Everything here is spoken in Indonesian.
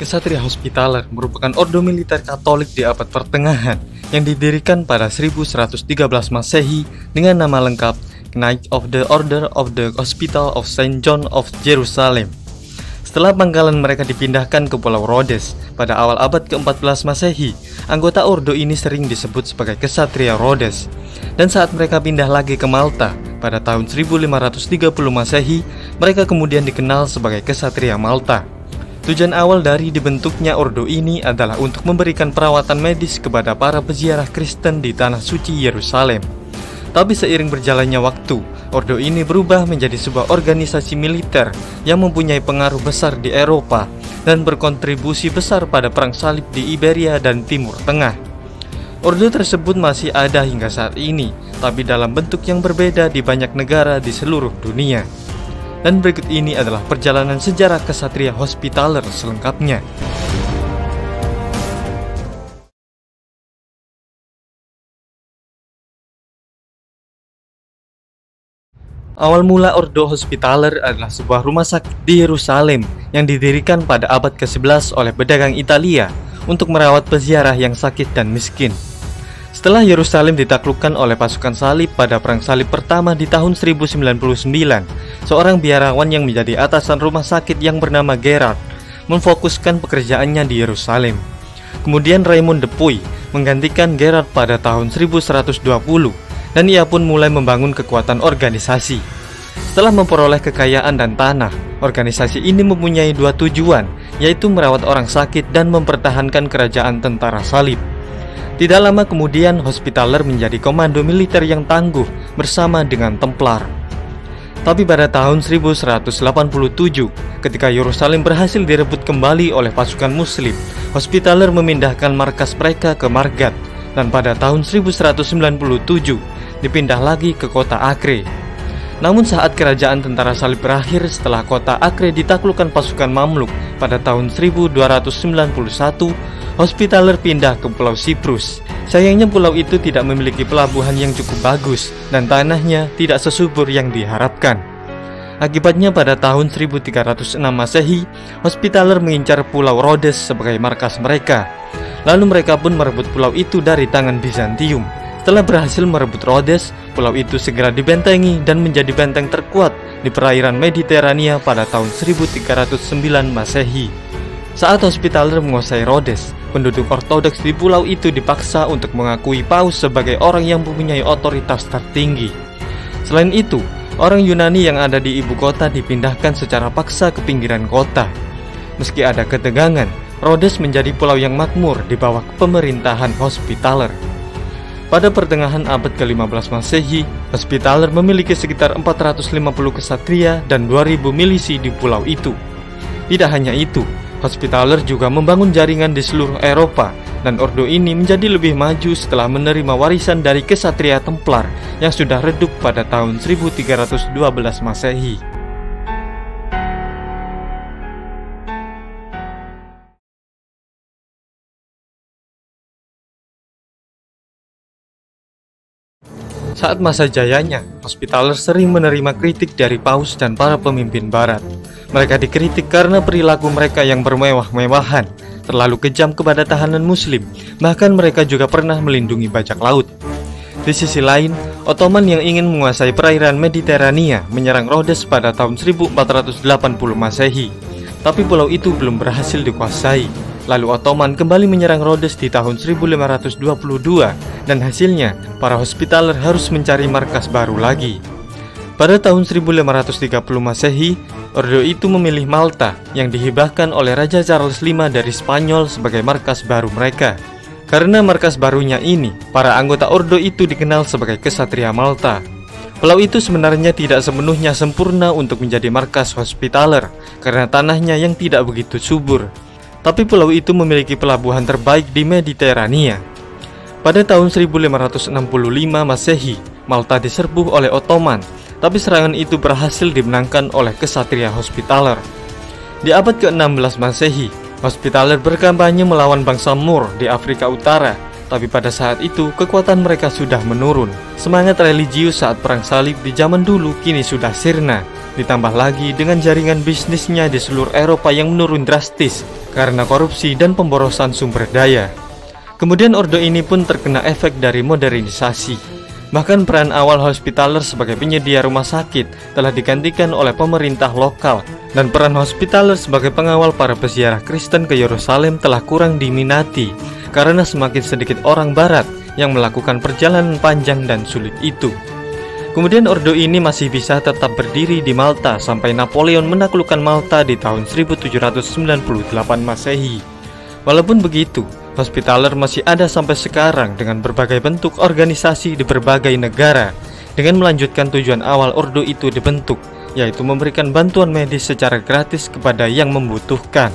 Ksatria Hospitaller merupakan ordo militer Katolik di abad pertengahan yang didirikan pada 1113 Masehi dengan nama lengkap Knights of the Order of the Hospital of Saint John of Jerusalem. Setelah pangkalan mereka dipindahkan ke Pulau Rhodes pada awal abad ke-14 Masehi, anggota ordo ini sering disebut sebagai Ksatria Rhodes. Dan saat mereka pindah lagi ke Malta pada tahun 1530 Masehi, mereka kemudian dikenal sebagai Ksatria Malta. Tujuan awal dari dibentuknya ordo ini adalah untuk memberikan perawatan medis kepada para peziarah Kristen di Tanah Suci Yerusalem. Tapi seiring berjalannya waktu, ordo ini berubah menjadi sebuah organisasi militer yang mempunyai pengaruh besar di Eropa dan berkontribusi besar pada perang salib di Iberia dan Timur Tengah. Ordo tersebut masih ada hingga saat ini, tapi dalam bentuk yang berbeda di banyak negara di seluruh dunia. Dan berikut ini adalah perjalanan sejarah Ksatria Hospitaller selengkapnya. Awal mula Ordo Hospitaller adalah sebuah rumah sakit di Yerusalem yang didirikan pada abad ke-11 oleh pedagang Italia untuk merawat peziarah yang sakit dan miskin. Setelah Yerusalem ditaklukkan oleh pasukan salib pada Perang Salib pertama di tahun 1099, seorang biarawan yang menjadi atasan rumah sakit yang bernama Gerard memfokuskan pekerjaannya di Yerusalem. Kemudian Raymond de Puy menggantikan Gerard pada tahun 1120 dan ia pun mulai membangun kekuatan organisasi. Setelah memperoleh kekayaan dan tanah, organisasi ini mempunyai dua tujuan, yaitu merawat orang sakit dan mempertahankan kerajaan tentara salib. Tidak lama kemudian, Hospitaller menjadi komando militer yang tangguh bersama dengan Templar. Tapi pada tahun 1187, ketika Yerusalem berhasil direbut kembali oleh pasukan Muslim, Hospitaller memindahkan markas mereka ke Margat, dan pada tahun 1197 dipindah lagi ke kota Acre. Namun saat kerajaan tentara salib berakhir setelah kota Acre ditaklukkan pasukan Mamluk pada tahun 1291, Hospitaller pindah ke Pulau Siprus. Sayangnya pulau itu tidak memiliki pelabuhan yang cukup bagus dan tanahnya tidak sesubur yang diharapkan. Akibatnya pada tahun 1306 Masehi, Hospitaller mengincar Pulau Rhodes sebagai markas mereka. Lalu mereka pun merebut pulau itu dari tangan Bizantium. Setelah berhasil merebut Rhodes, pulau itu segera dibentengi dan menjadi benteng terkuat di perairan Mediterania pada tahun 1309 Masehi. Saat Hospitaller menguasai Rhodes, penduduk ortodoks di pulau itu dipaksa untuk mengakui Paus sebagai orang yang mempunyai otoritas tertinggi. Selain itu, orang Yunani yang ada di ibu kota dipindahkan secara paksa ke pinggiran kota. Meski ada ketegangan, Rhodes menjadi pulau yang makmur di bawah pemerintahan Hospitaller. Pada pertengahan abad ke-15 Masehi, Hospitaller memiliki sekitar 450 ksatria dan 2000 milisi di pulau itu. Tidak hanya itu, Hospitaller juga membangun jaringan di seluruh Eropa, dan ordo ini menjadi lebih maju setelah menerima warisan dari Ksatria Templar yang sudah redup pada tahun 1312 Masehi. Saat masa jayanya, Hospitaller sering menerima kritik dari Paus dan para pemimpin Barat. Mereka dikritik karena perilaku mereka yang bermewah-mewahan, terlalu kejam kepada tahanan Muslim, bahkan mereka juga pernah melindungi bajak laut. Di sisi lain, Ottoman yang ingin menguasai perairan Mediterania menyerang Rhodes pada tahun 1480 Masehi, tapi pulau itu belum berhasil dikuasai. Lalu Ottoman kembali menyerang Rhodes di tahun 1522, dan hasilnya para Hospitaller harus mencari markas baru lagi. Pada tahun 1530 Masehi, ordo itu memilih Malta yang dihibahkan oleh Raja Charles V dari Spanyol sebagai markas baru mereka. Karena markas barunya ini, para anggota ordo itu dikenal sebagai Ksatria Malta. Pulau itu sebenarnya tidak sepenuhnya sempurna untuk menjadi markas Hospitaller karena tanahnya yang tidak begitu subur. Tapi pulau itu memiliki pelabuhan terbaik di Mediterania. Pada tahun 1565 Masehi, Malta diserbu oleh Ottoman, tapi serangan itu berhasil dimenangkan oleh Ksatria Hospitaller. Di abad ke-16 Masehi, Hospitaller berkampanye melawan bangsa Moor di Afrika Utara, tapi pada saat itu kekuatan mereka sudah menurun. Semangat religius saat perang salib di zaman dulu kini sudah sirna. Ditambah lagi dengan jaringan bisnisnya di seluruh Eropa yang menurun drastis karena korupsi dan pemborosan sumber daya. Kemudian ordo ini pun terkena efek dari modernisasi. Bahkan peran awal Hospitaller sebagai penyedia rumah sakit telah digantikan oleh pemerintah lokal, dan peran Hospitaller sebagai pengawal para peziarah Kristen ke Yerusalem telah kurang diminati karena semakin sedikit orang barat yang melakukan perjalanan panjang dan sulit itu. Kemudian ordo ini masih bisa tetap berdiri di Malta sampai Napoleon menaklukkan Malta di tahun 1798 Masehi. Walaupun begitu, Hospitaller masih ada sampai sekarang dengan berbagai bentuk organisasi di berbagai negara, dengan melanjutkan tujuan awal ordo itu dibentuk, yaitu memberikan bantuan medis secara gratis kepada yang membutuhkan.